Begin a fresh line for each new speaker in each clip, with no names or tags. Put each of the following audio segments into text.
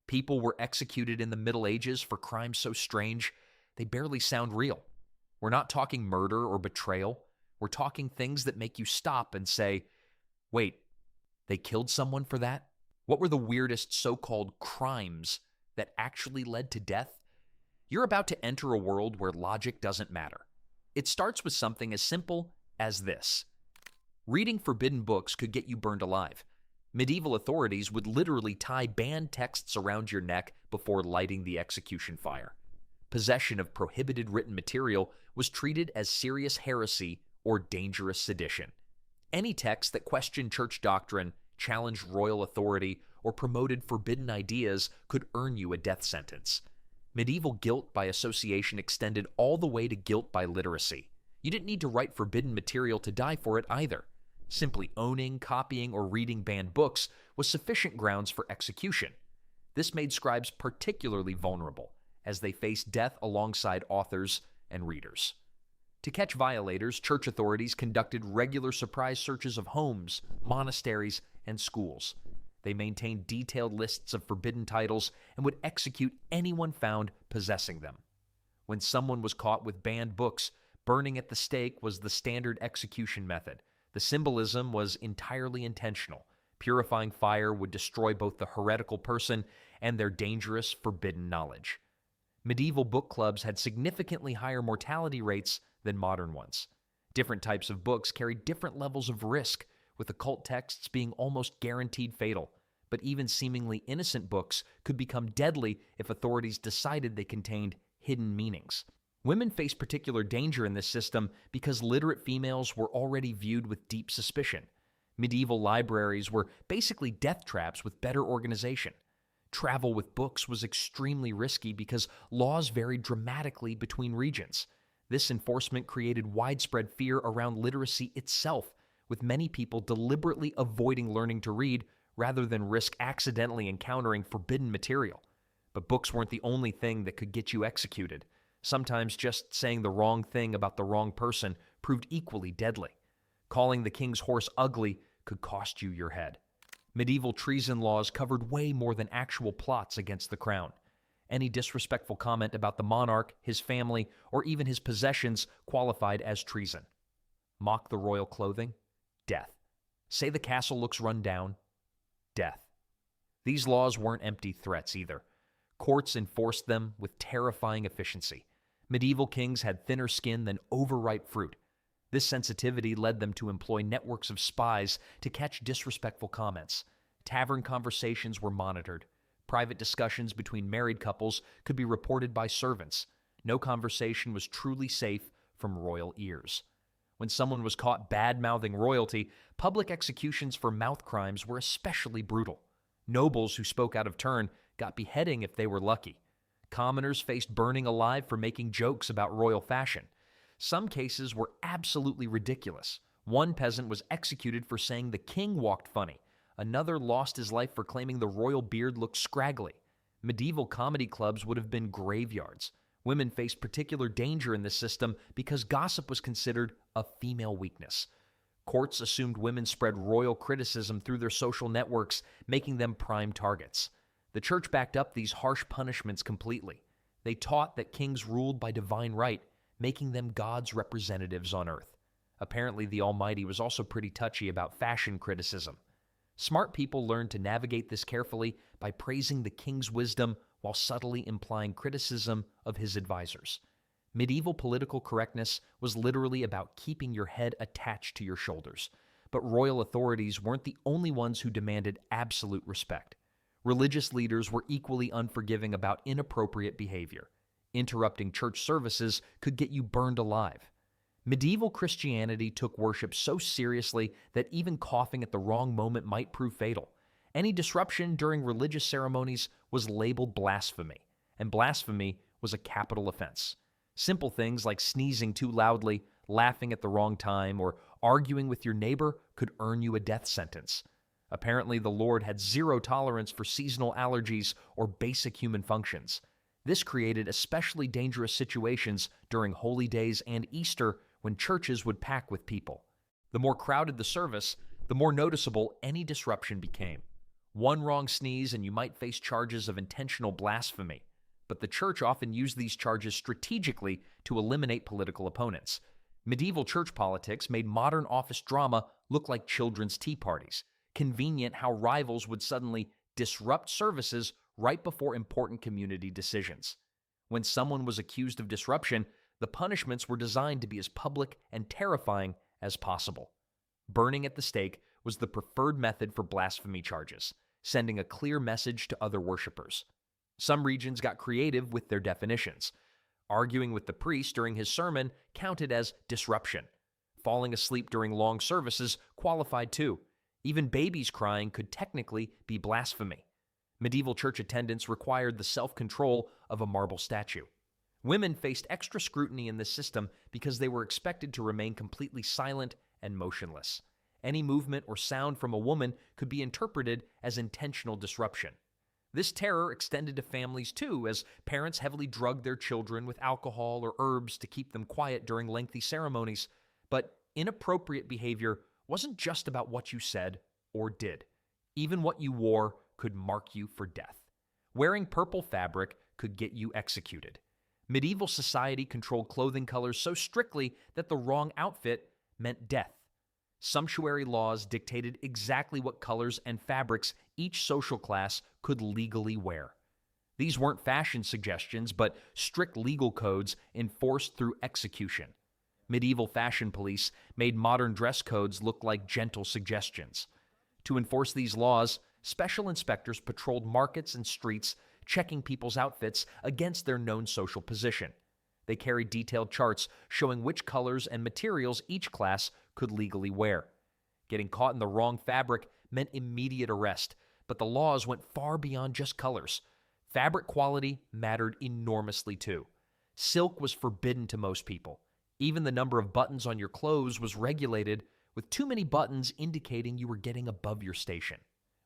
People were executed in the Middle Ages for crimes so strange, they barely sound real. We're not talking murder or betrayal. We're talking things that make you stop and say, wait, they killed someone for that? What were the weirdest so-called crimes that actually led to death? You're about to enter a world where logic doesn't matter. It starts with something as simple as this. Reading forbidden books could get you burned alive. Medieval authorities would literally tie banned texts around your neck before lighting the execution fire. Possession of prohibited written material was treated as serious heresy or dangerous sedition. Any text that questioned church doctrine, challenged royal authority, or promoted forbidden ideas could earn you a death sentence. Medieval guilt by association extended all the way to guilt by literacy. You didn't need to write forbidden material to die for it either. Simply owning, copying, or reading banned books was sufficient grounds for execution. This made scribes particularly vulnerable, as they faced death alongside authors and readers. To catch violators, church authorities conducted regular surprise searches of homes, monasteries, and schools. They maintained detailed lists of forbidden titles and would execute anyone found possessing them. When someone was caught with banned books, burning at the stake was the standard execution method. The symbolism was entirely intentional. Purifying fire would destroy both the heretical person and their dangerous, forbidden knowledge. Medieval book clubs had significantly higher mortality rates than modern ones. Different types of books carried different levels of risk, with occult texts being almost guaranteed fatal. But even seemingly innocent books could become deadly if authorities decided they contained hidden meanings. Women faced particular danger in this system because literate females were already viewed with deep suspicion. Medieval libraries were basically death traps with better organization. Travel with books was extremely risky because laws varied dramatically between regions. This enforcement created widespread fear around literacy itself, with many people deliberately avoiding learning to read rather than risk accidentally encountering forbidden material. But books weren't the only thing that could get you executed. Sometimes just saying the wrong thing about the wrong person proved equally deadly. Calling the king's horse ugly could cost you your head. Medieval treason laws covered way more than actual plots against the crown. Any disrespectful comment about the monarch, his family, or even his possessions qualified as treason. Mock the royal clothing? Death. Say the castle looks run down? Death. These laws weren't empty threats either. Courts enforced them with terrifying efficiency. Medieval kings had thinner skin than overripe fruit. This sensitivity led them to employ networks of spies to catch disrespectful comments. Tavern conversations were monitored. Private discussions between married couples could be reported by servants. No conversation was truly safe from royal ears. When someone was caught bad-mouthing royalty, public executions for mouth crimes were especially brutal. Nobles who spoke out of turn got beheading if they were lucky. Commoners faced burning alive for making jokes about royal fashion. Some cases were absolutely ridiculous. One peasant was executed for saying the king walked funny. Another lost his life for claiming the royal beard looked scraggly. Medieval comedy clubs would have been graveyards. Women faced particular danger in this system because gossip was considered a female weakness. Courts assumed women spread royal criticism through their social networks, making them prime targets. The church backed up these harsh punishments completely. They taught that kings ruled by divine right, making them God's representatives on earth. Apparently, the Almighty was also pretty touchy about fashion criticism. Smart people learned to navigate this carefully by praising the king's wisdom while subtly implying criticism of his advisors. Medieval political correctness was literally about keeping your head attached to your shoulders. But royal authorities weren't the only ones who demanded absolute respect. Religious leaders were equally unforgiving about inappropriate behavior. Interrupting church services could get you burned alive. Medieval Christianity took worship so seriously that even coughing at the wrong moment might prove fatal. Any disruption during religious ceremonies was labeled blasphemy, and blasphemy was a capital offense. Simple things like sneezing too loudly, laughing at the wrong time, or arguing with your neighbor could earn you a death sentence. Apparently, the Lord had zero tolerance for seasonal allergies or basic human functions. This created especially dangerous situations during holy days and Easter when churches would pack with people. The more crowded the service, the more noticeable any disruption became. One wrong sneeze and you might face charges of intentional blasphemy. But the church often used these charges strategically to eliminate political opponents. Medieval church politics made modern office drama look like children's tea parties. Convenient how rivals would suddenly disrupt services right before important community decisions. When someone was accused of disruption, the punishments were designed to be as public and terrifying as possible. Burning at the stake was the preferred method for blasphemy charges, sending a clear message to other worshippers. Some regions got creative with their definitions. Arguing with the priest during his sermon counted as disruption. Falling asleep during long services qualified too. Even babies crying could technically be blasphemy. Medieval church attendance required the self-control of a marble statue. Women faced extra scrutiny in this system because they were expected to remain completely silent and motionless. Any movement or sound from a woman could be interpreted as intentional disruption. This terror extended to families too, as parents heavily drugged their children with alcohol or herbs to keep them quiet during lengthy ceremonies. But inappropriate behavior wasn't just about what you said or did. Even what you wore could mark you for death. Wearing purple fabric could get you executed. Medieval society controlled clothing colors so strictly that the wrong outfit meant death. Sumptuary laws dictated exactly what colors and fabrics each social class could legally wear. These weren't fashion suggestions, but strict legal codes enforced through execution. Medieval fashion police made modern dress codes look like gentle suggestions. To enforce these laws, special inspectors patrolled markets and streets, checking people's outfits against their known social position. They carried detailed charts showing which colors and materials each class could legally wear. Getting caught in the wrong fabric meant immediate arrest, but the laws went far beyond just colors. Fabric quality mattered enormously too. Silk was forbidden to most people. Even the number of buttons on your clothes was regulated, with too many buttons indicating you were getting above your station.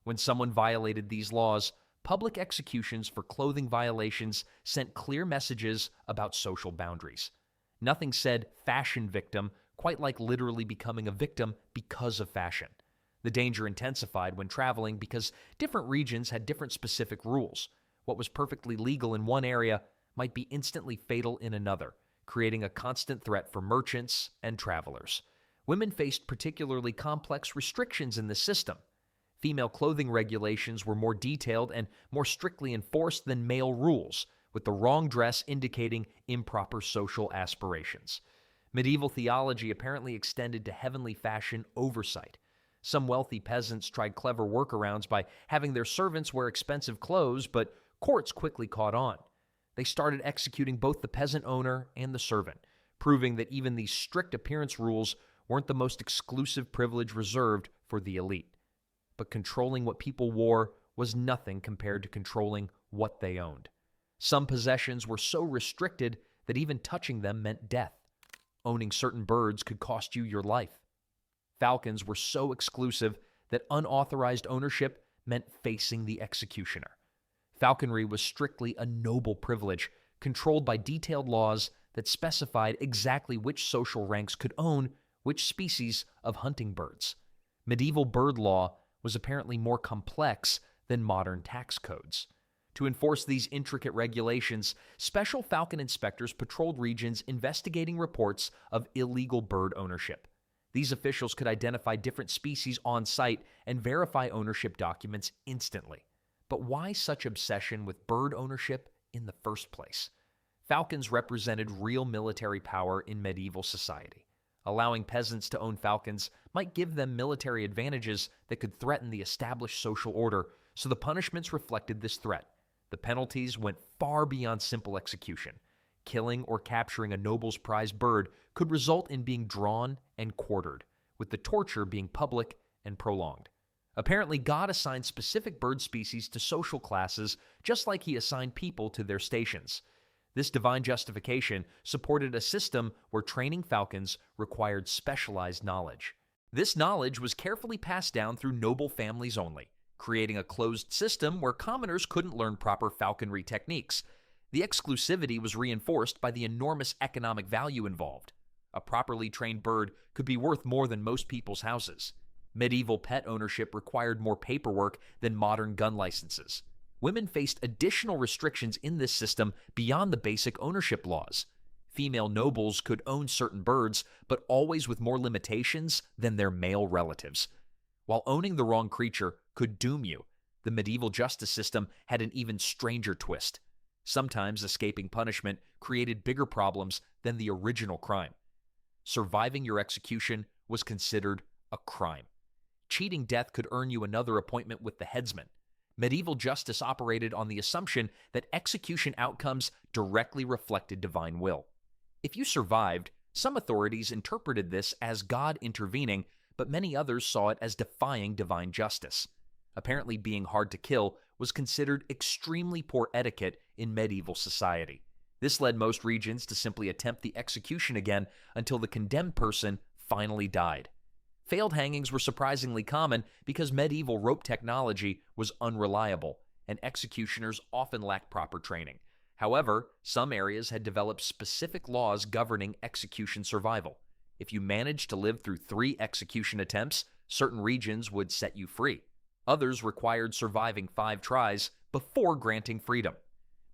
When someone violated these laws, public executions for clothing violations sent clear messages about social boundaries. Nothing said fashion victim quite like literally becoming a victim because of fashion. The danger intensified when traveling because different regions had different specific rules. What was perfectly legal in one area might be instantly fatal in another, creating a constant threat for merchants and travelers. Women faced particularly complex restrictions in the system. Female clothing regulations were more detailed and more strictly enforced than male rules, with the wrong dress indicating improper social aspirations. Medieval theology apparently extended to heavenly fashion oversight. Some wealthy peasants tried clever workarounds by having their servants wear expensive clothes, but courts quickly caught on. They started executing both the peasant owner and the servant, proving that even these strict appearance rules weren't the most exclusive privilege reserved for the elite. But controlling what people wore was nothing compared to controlling what they owned. Some possessions were so restricted that even touching them meant death. Owning certain birds could cost you your life. Falcons were so exclusive that unauthorized ownership meant facing the executioner. Falconry was strictly a noble privilege, controlled by detailed laws that specified exactly which social ranks could own which species of hunting birds. Medieval bird law was apparently more complex than modern tax codes. To enforce these intricate regulations, special falcon inspectors patrolled regions investigating reports of illegal bird ownership. These officials could identify different species on site and verify ownership documents instantly. But why such obsession with bird ownership in the first place? Falcons represented real military power in medieval society. Allowing peasants to own falcons might give them military advantages that could threaten the established social order, so the punishments reflected this threat. The penalties went far beyond simple execution. Killing or capturing a noble's prized bird could result in being drawn and quartered, with the torture being public and prolonged. Apparently, God assigned specific bird species to social classes just like he assigned people to their stations. This divine justification supported a system where training falcons required specialized knowledge. This knowledge was carefully passed down through noble families only, creating a closed system where commoners couldn't learn proper falconry techniques. The exclusivity was reinforced by the enormous economic value involved. A properly trained bird could be worth more than most people's houses. Medieval pet ownership required more paperwork than modern gun licenses. Women faced additional restrictions in this system beyond the basic ownership laws. Female nobles could own certain birds, but always with more limitations than their male relatives. While owning the wrong creature could doom you, the medieval justice system had an even stranger twist. Sometimes escaping punishment created bigger problems than the original crime. Surviving your execution was considered a crime. Cheating death could earn you another appointment with the headsman. Medieval justice operated on the assumption that execution outcomes directly reflected divine will. If you survived, some authorities interpreted this as God intervening, but many others saw it as defying divine justice. Apparently, being hard to kill was considered extremely poor etiquette in medieval society. This led most regions to simply attempt the execution again until the condemned person finally died. Failed hangings were surprisingly common because medieval rope technology was unreliable, and executioners often lacked proper training. However, some areas had developed specific laws governing execution survival. If you managed to live through 3 execution attempts, certain regions would set you free. Others required surviving 5 tries before granting freedom.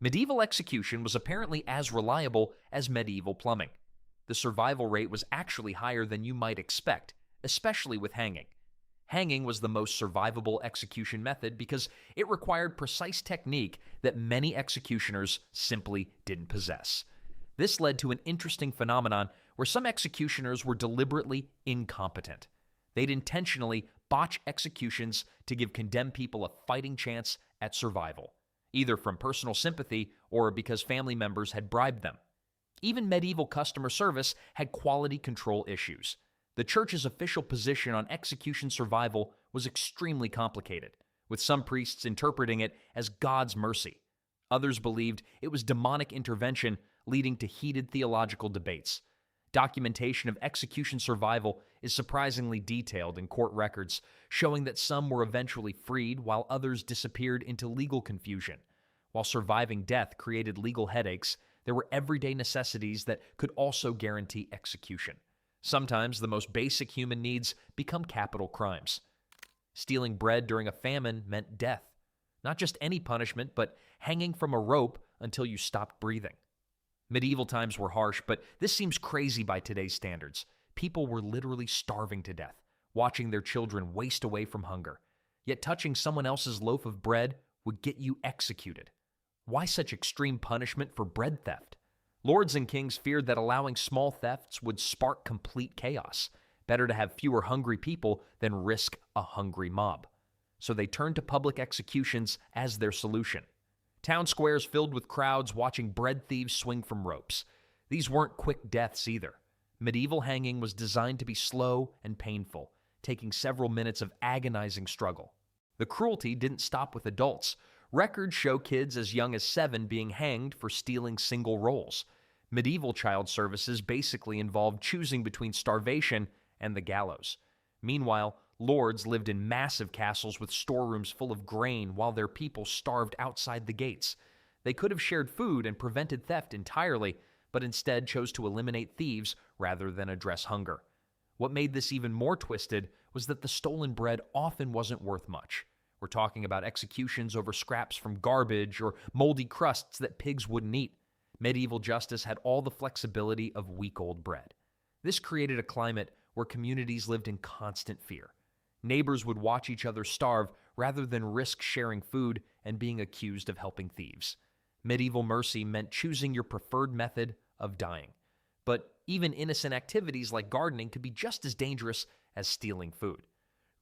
Medieval execution was apparently as reliable as medieval plumbing. The survival rate was actually higher than you might expect, especially with hanging. Hanging was the most survivable execution method because it required precise technique that many executioners simply didn't possess. This led to an interesting phenomenon where some executioners were deliberately incompetent. They'd intentionally botch executions to give condemned people a fighting chance at survival, either from personal sympathy or because family members had bribed them. Even medieval customer service had quality control issues. The church's official position on execution survival was extremely complicated, with some priests interpreting it as God's mercy. Others believed it was demonic intervention, leading to heated theological debates. Documentation of execution survival is surprisingly detailed in court records, showing that some were eventually freed while others disappeared into legal confusion. While surviving death created legal headaches, there were everyday necessities that could also guarantee execution. Sometimes the most basic human needs become capital crimes. Stealing bread during a famine meant death. Not just any punishment, but hanging from a rope until you stopped breathing. Medieval times were harsh, but this seems crazy by today's standards. People were literally starving to death, watching their children waste away from hunger. Yet touching someone else's loaf of bread would get you executed. Why such extreme punishment for bread theft? Lords and kings feared that allowing small thefts would spark complete chaos. Better to have fewer hungry people than risk a hungry mob. So they turned to public executions as their solution. Town squares filled with crowds watching bread thieves swing from ropes. These weren't quick deaths either. Medieval hanging was designed to be slow and painful, taking several minutes of agonizing struggle. The cruelty didn't stop with adults. Records show kids as young as 7 being hanged for stealing single rolls. Medieval child services basically involved choosing between starvation and the gallows. Meanwhile, lords lived in massive castles with storerooms full of grain while their people starved outside the gates. They could have shared food and prevented theft entirely, but instead chose to eliminate thieves rather than address hunger. What made this even more twisted was that the stolen bread often wasn't worth much. We're talking about executions over scraps from garbage or moldy crusts that pigs wouldn't eat. Medieval justice had all the flexibility of week-old bread. This created a climate where communities lived in constant fear. Neighbors would watch each other starve rather than risk sharing food and being accused of helping thieves. Medieval mercy meant choosing your preferred method of dying. But even innocent activities like gardening could be just as dangerous as stealing food.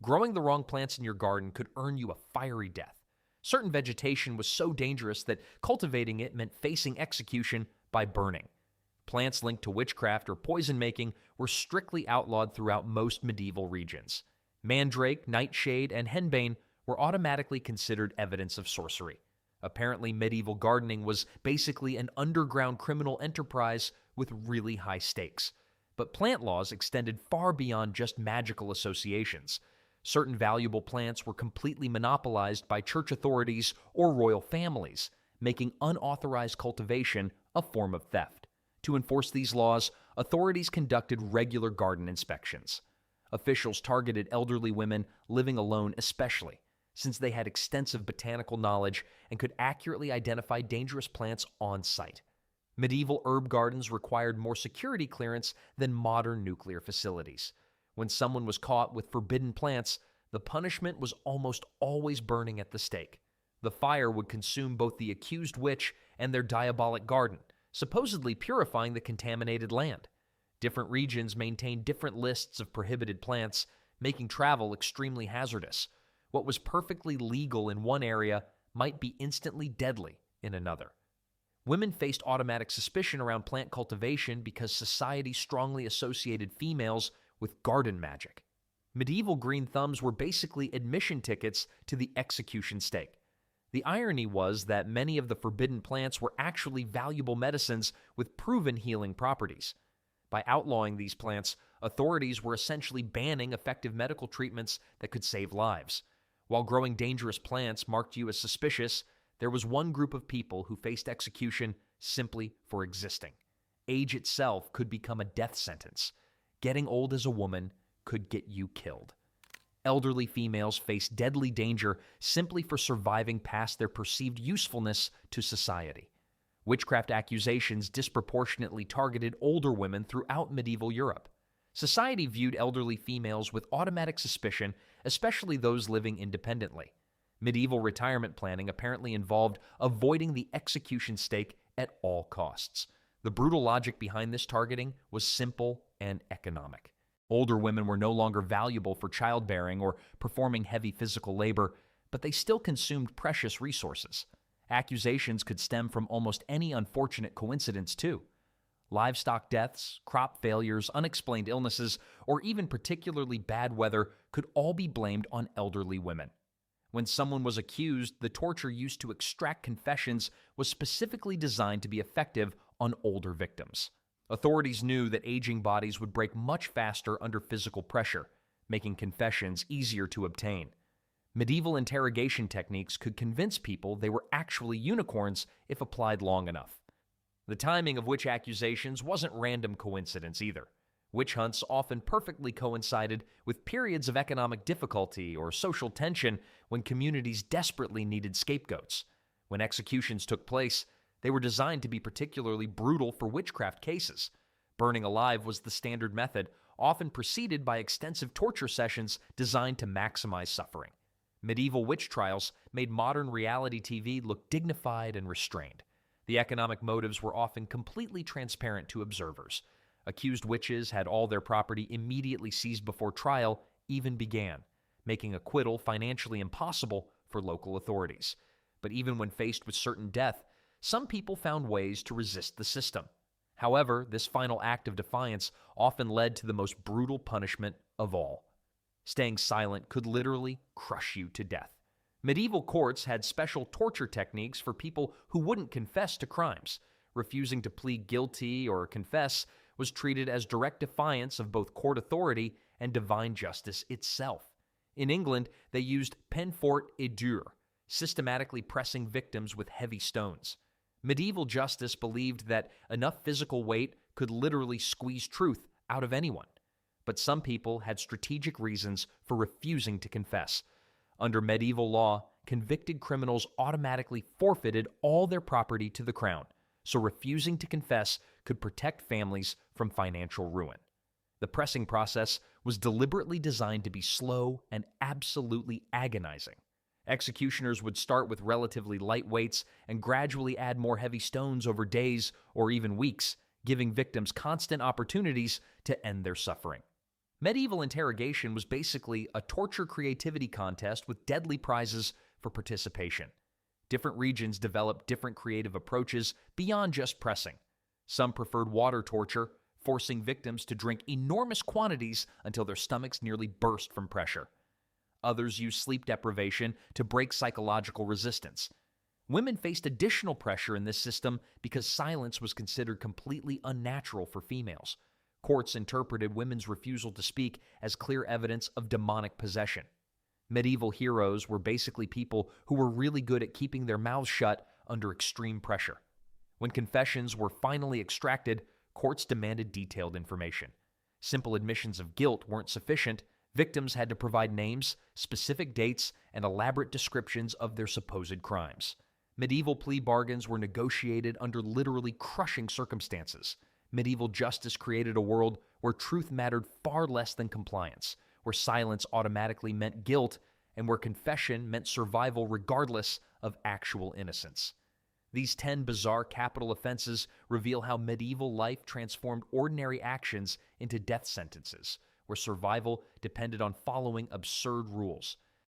Growing the wrong plants in your garden could earn you a fiery death. Certain vegetation was so dangerous that cultivating it meant facing execution by burning. Plants linked to witchcraft or poison making were strictly outlawed throughout most medieval regions. Mandrake, nightshade, and henbane were automatically considered evidence of sorcery. Apparently, medieval gardening was basically an underground criminal enterprise with really high stakes. But plant laws extended far beyond just magical associations. Certain valuable plants were completely monopolized by church authorities or royal families, making unauthorized cultivation a form of theft. To enforce these laws, authorities conducted regular garden inspections. Officials targeted elderly women living alone especially, since they had extensive botanical knowledge and could accurately identify dangerous plants on site. Medieval herb gardens required more security clearance than modern nuclear facilities. When someone was caught with forbidden plants, the punishment was almost always burning at the stake. The fire would consume both the accused witch and their diabolic garden, supposedly purifying the contaminated land. Different regions maintained different lists of prohibited plants, making travel extremely hazardous. What was perfectly legal in one area might be instantly deadly in another. Women faced automatic suspicion around plant cultivation because society strongly associated females with garden magic. Medieval green thumbs were basically admission tickets to the execution stake. The irony was that many of the forbidden plants were actually valuable medicines with proven healing properties. By outlawing these plants, authorities were essentially banning effective medical treatments that could save lives. While growing dangerous plants marked you as suspicious, there was one group of people who faced execution simply for existing. Age itself could become a death sentence. Getting old as a woman could get you killed. Elderly females faced deadly danger simply for surviving past their perceived usefulness to society. Witchcraft accusations disproportionately targeted older women throughout medieval Europe. Society viewed elderly females with automatic suspicion, especially those living independently. Medieval retirement planning apparently involved avoiding the execution stake at all costs. The brutal logic behind this targeting was simple and economic. Older women were no longer valuable for childbearing or performing heavy physical labor, but they still consumed precious resources. Accusations could stem from almost any unfortunate coincidence, too. Livestock deaths, crop failures, unexplained illnesses, or even particularly bad weather could all be blamed on elderly women. When someone was accused, the torture used to extract confessions was specifically designed to be effective on older victims. Authorities knew that aging bodies would break much faster under physical pressure, making confessions easier to obtain. Medieval interrogation techniques could convince people they were actually unicorns if applied long enough. The timing of witch accusations wasn't random coincidence either. Witch hunts often perfectly coincided with periods of economic difficulty or social tension when communities desperately needed scapegoats. When executions took place, they were designed to be particularly brutal for witchcraft cases. Burning alive was the standard method, often preceded by extensive torture sessions designed to maximize suffering. Medieval witch trials made modern reality TV look dignified and restrained. The economic motives were often completely transparent to observers. Accused witches had all their property immediately seized before trial even began, making acquittal financially impossible for local authorities. But even when faced with certain death, some people found ways to resist the system. However, this final act of defiance often led to the most brutal punishment of all. Staying silent could literally crush you to death. Medieval courts had special torture techniques for people who wouldn't confess to crimes. Refusing to plead guilty or confess was treated as direct defiance of both court authority and divine justice itself. In England, they used peine forte et dure, systematically pressing victims with heavy stones. Medieval justice believed that enough physical weight could literally squeeze truth out of anyone. But some people had strategic reasons for refusing to confess. Under medieval law, convicted criminals automatically forfeited all their property to the crown, so refusing to confess could protect families from financial ruin. The pressing process was deliberately designed to be slow and absolutely agonizing. Executioners would start with relatively light weights and gradually add more heavy stones over days or even weeks, giving victims constant opportunities to end their suffering. Medieval interrogation was basically a torture creativity contest with deadly prizes for participation. Different regions developed different creative approaches beyond just pressing. Some preferred water torture, forcing victims to drink enormous quantities until their stomachs nearly burst from pressure. Others used sleep deprivation to break psychological resistance. Women faced additional pressure in this system because silence was considered completely unnatural for females. Courts interpreted women's refusal to speak as clear evidence of demonic possession. Medieval heroes were basically people who were really good at keeping their mouths shut under extreme pressure. When confessions were finally extracted, courts demanded detailed information. Simple admissions of guilt weren't sufficient. Victims had to provide names, specific dates, and elaborate descriptions of their supposed crimes. Medieval plea bargains were negotiated under literally crushing circumstances. Medieval justice created a world where truth mattered far less than compliance, where silence automatically meant guilt, and where confession meant survival regardless of actual innocence. These 10 bizarre capital offenses reveal how medieval life transformed ordinary actions into death sentences, where survival depended on following absurd rules.